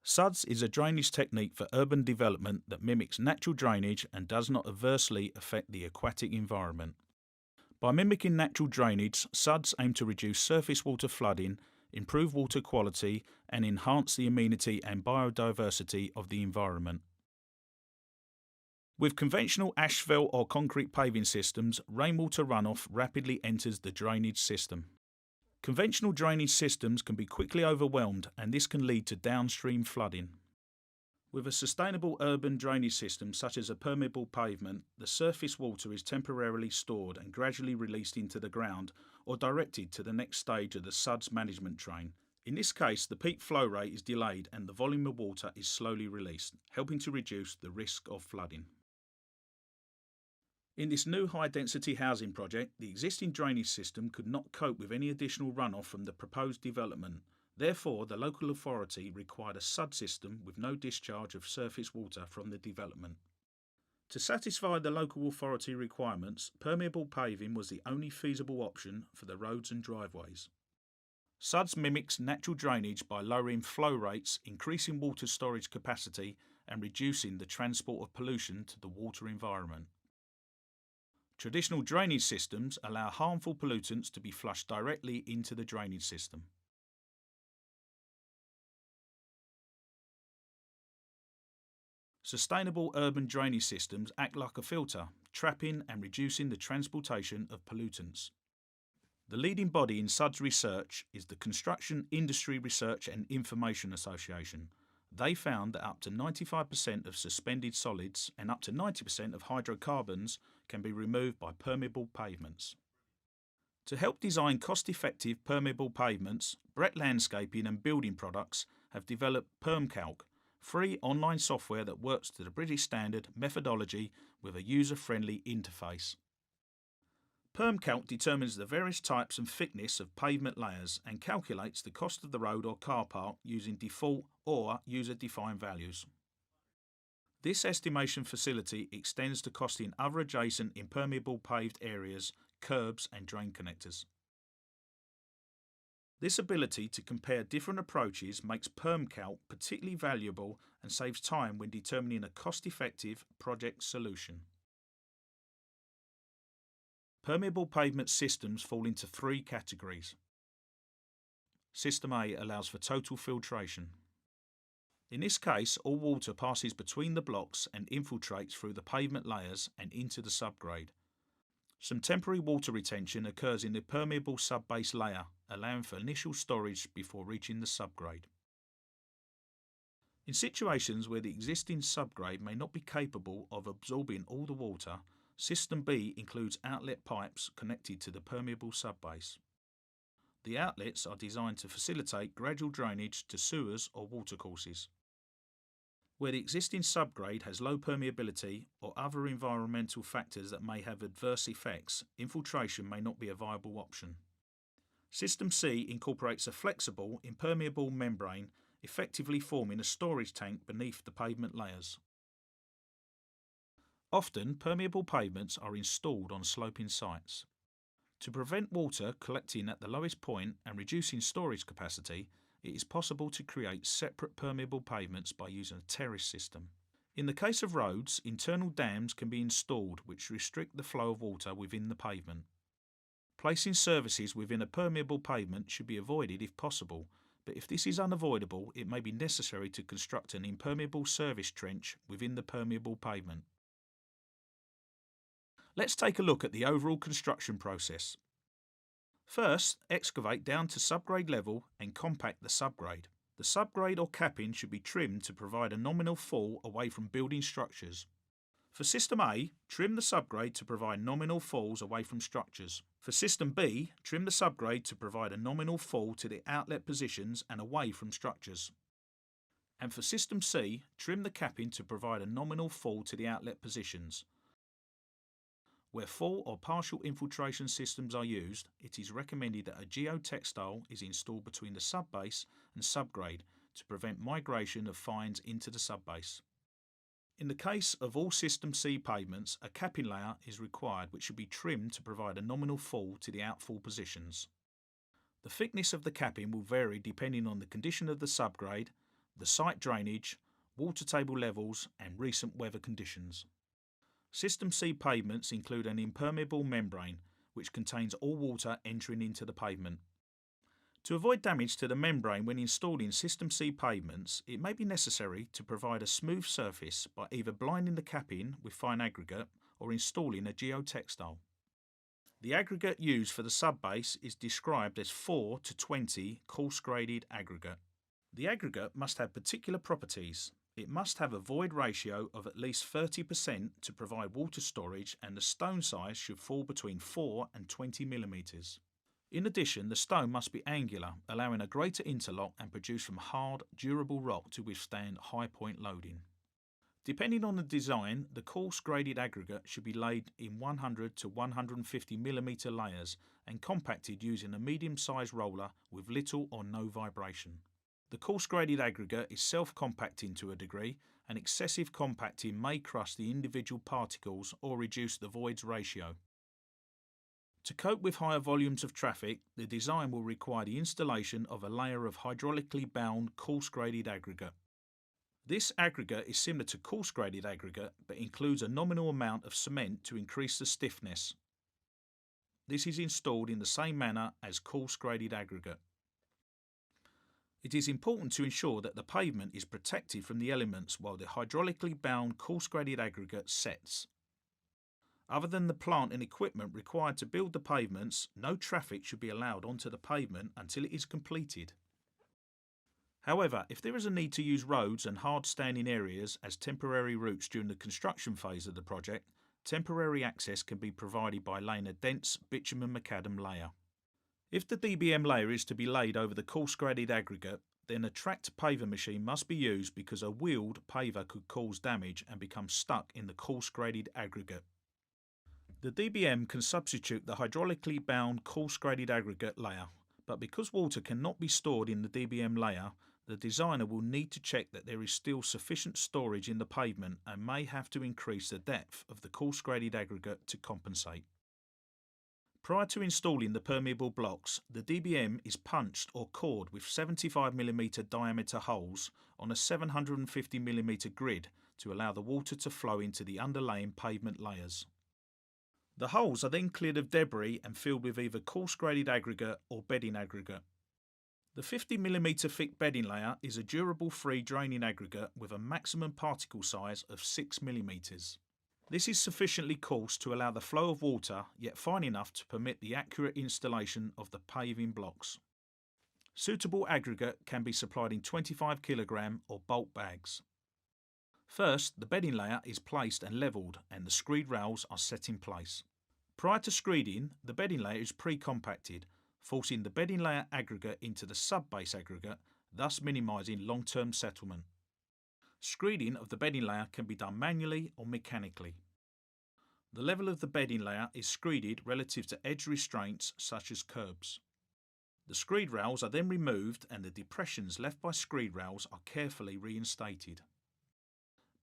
SuDS is a drainage technique for urban development that mimics natural drainage and does not adversely affect the aquatic environment. By mimicking natural drainage, SuDS aim to reduce surface water flooding, improve water quality, and enhance the amenity and biodiversity of the environment. With conventional asphalt or concrete paving systems, rainwater runoff rapidly enters the drainage system. Conventional drainage systems can be quickly overwhelmed, and this can lead to downstream flooding. With a sustainable urban drainage system such as a permeable pavement, the surface water is temporarily stored and gradually released into the ground or directed to the next stage of the SuDS management train. In this case, the peak flow rate is delayed and the volume of water is slowly released, helping to reduce the risk of flooding. In this new high-density housing project, the existing drainage system could not cope with any additional runoff from the proposed development. Therefore, the local authority required a SuDS system with no discharge of surface water from the development. To satisfy the local authority requirements, permeable paving was the only feasible option for the roads and driveways. SuDS mimics natural drainage by lowering flow rates, increasing water storage capacity, and reducing the transport of pollution to the water environment. Traditional drainage systems allow harmful pollutants to be flushed directly into the drainage system. Sustainable urban drainage systems act like a filter, trapping and reducing the transportation of pollutants. The leading body in SuDS research is the Construction Industry Research and Information Association. They found that up to 95% of suspended solids and up to 90% of hydrocarbons can be removed by permeable pavements. To help design cost-effective permeable pavements, Brett Landscaping and Building Products have developed PermCalc, free online software that works to the British Standard methodology with a user-friendly interface. PermCalc determines the various types and thickness of pavement layers and calculates the cost of the road or car park using default or user-defined values. This estimation facility extends to costing other adjacent impermeable paved areas, curbs and drain connectors. This ability to compare different approaches makes PermCalc particularly valuable and saves time when determining a cost-effective project solution. Permeable pavement systems fall into three categories. System A allows for total filtration. In this case, all water passes between the blocks and infiltrates through the pavement layers and into the subgrade. Some temporary water retention occurs in the permeable subbase layer, allowing for initial storage before reaching the subgrade. In situations where the existing subgrade may not be capable of absorbing all the water, System B includes outlet pipes connected to the permeable subbase. The outlets are designed to facilitate gradual drainage to sewers or watercourses. Where the existing subgrade has low permeability or other environmental factors that may have adverse effects, infiltration may not be a viable option. System C incorporates a flexible, impermeable membrane, effectively forming a storage tank beneath the pavement layers. Often, permeable pavements are installed on sloping sites. To prevent water collecting at the lowest point and reducing storage capacity, it is possible to create separate permeable pavements by using a terrace system. In the case of roads, internal dams can be installed which restrict the flow of water within the pavement. Placing services within a permeable pavement should be avoided if possible, but if this is unavoidable, it may be necessary to construct an impermeable service trench within the permeable pavement. Let's take a look at the overall construction process. First, excavate down to subgrade level and compact the subgrade. The subgrade or capping should be trimmed to provide a nominal fall away from building structures. For System A, trim the subgrade to provide nominal falls away from structures. For System B, trim the subgrade to provide a nominal fall to the outlet positions and away from structures. And for System C, trim the capping to provide a nominal fall to the outlet positions. Where full or partial infiltration systems are used, it is recommended that a geotextile is installed between the subbase and subgrade to prevent migration of fines into the subbase. In the case of all System C pavements, a capping layer is required which should be trimmed to provide a nominal fall to the outfall positions. The thickness of the capping will vary depending on the condition of the subgrade, the site drainage, water table levels and recent weather conditions. System C pavements include an impermeable membrane which contains all water entering into the pavement. To avoid damage to the membrane when installing System C pavements, it may be necessary to provide a smooth surface by either blinding the capping with fine aggregate or installing a geotextile. The aggregate used for the subbase is described as 4 to 20 coarse graded aggregate. The aggregate must have particular properties. It must have a void ratio of at least 30% to provide water storage, and the stone size should fall between 4 and 20 mm. In addition, the stone must be angular, allowing a greater interlock and produced from hard, durable rock to withstand high point loading. Depending on the design, the coarse graded aggregate should be laid in 100 to 150 mm layers and compacted using a medium-sized roller with little or no vibration. The coarse graded aggregate is self-compacting to a degree, and excessive compacting may crush the individual particles or reduce the voids ratio. To cope with higher volumes of traffic, the design will require the installation of a layer of hydraulically bound coarse graded aggregate. This aggregate is similar to coarse graded aggregate but includes a nominal amount of cement to increase the stiffness. This is installed in the same manner as coarse graded aggregate. It is important to ensure that the pavement is protected from the elements while the hydraulically bound coarse graded aggregate sets. Other than the plant and equipment required to build the pavements, no traffic should be allowed onto the pavement until it is completed. However, if there is a need to use roads and hard standing areas as temporary routes during the construction phase of the project, temporary access can be provided by laying a dense bitumen macadam layer. If the DBM layer is to be laid over the coarse graded aggregate, then a tracked paver machine must be used because a wheeled paver could cause damage and become stuck in the coarse graded aggregate. The DBM can substitute the hydraulically bound coarse graded aggregate layer, but because water cannot be stored in the DBM layer, the designer will need to check that there is still sufficient storage in the pavement and may have to increase the depth of the coarse graded aggregate to compensate. Prior to installing the permeable blocks, the DBM is punched or cored with 75mm diameter holes on a 750mm grid to allow the water to flow into the underlaying pavement layers. The holes are then cleared of debris and filled with either coarse graded aggregate or bedding aggregate. The 50mm thick bedding layer is a durable free draining aggregate with a maximum particle size of 6mm. This is sufficiently coarse to allow the flow of water, yet fine enough to permit the accurate installation of the paving blocks. Suitable aggregate can be supplied in 25 kg or bulk bags. First, the bedding layer is placed and levelled and the screed rails are set in place. Prior to screeding, the bedding layer is pre-compacted, forcing the bedding layer aggregate into the sub-base aggregate, thus minimising long-term settlement. Screeding of the bedding layer can be done manually or mechanically. The level of the bedding layer is screeded relative to edge restraints such as curbs. The screed rails are then removed and the depressions left by screed rails are carefully reinstated.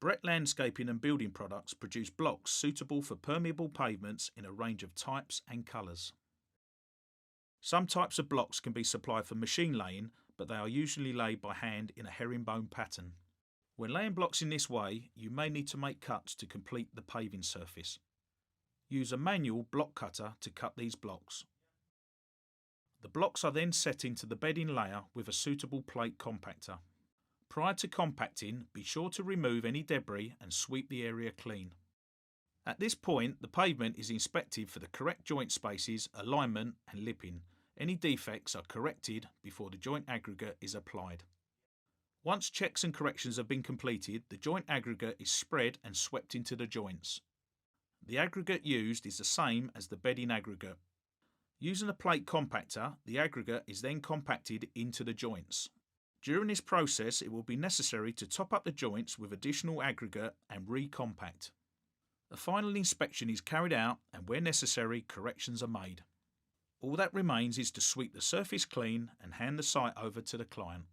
Brett Landscaping and Building Products produce blocks suitable for permeable pavements in a range of types and colours. Some types of blocks can be supplied for machine laying, but they are usually laid by hand in a herringbone pattern. When laying blocks in this way, you may need to make cuts to complete the paving surface. Use a manual block cutter to cut these blocks. The blocks are then set into the bedding layer with a suitable plate compactor. Prior to compacting, be sure to remove any debris and sweep the area clean. At this point, the pavement is inspected for the correct joint spaces, alignment and lipping. Any defects are corrected before the joint aggregate is applied. Once checks and corrections have been completed, the joint aggregate is spread and swept into the joints. The aggregate used is the same as the bedding aggregate. Using a plate compactor, the aggregate is then compacted into the joints. During this process, it will be necessary to top up the joints with additional aggregate and recompact. A final inspection is carried out and where necessary, corrections are made. All that remains is to sweep the surface clean and hand the site over to the client.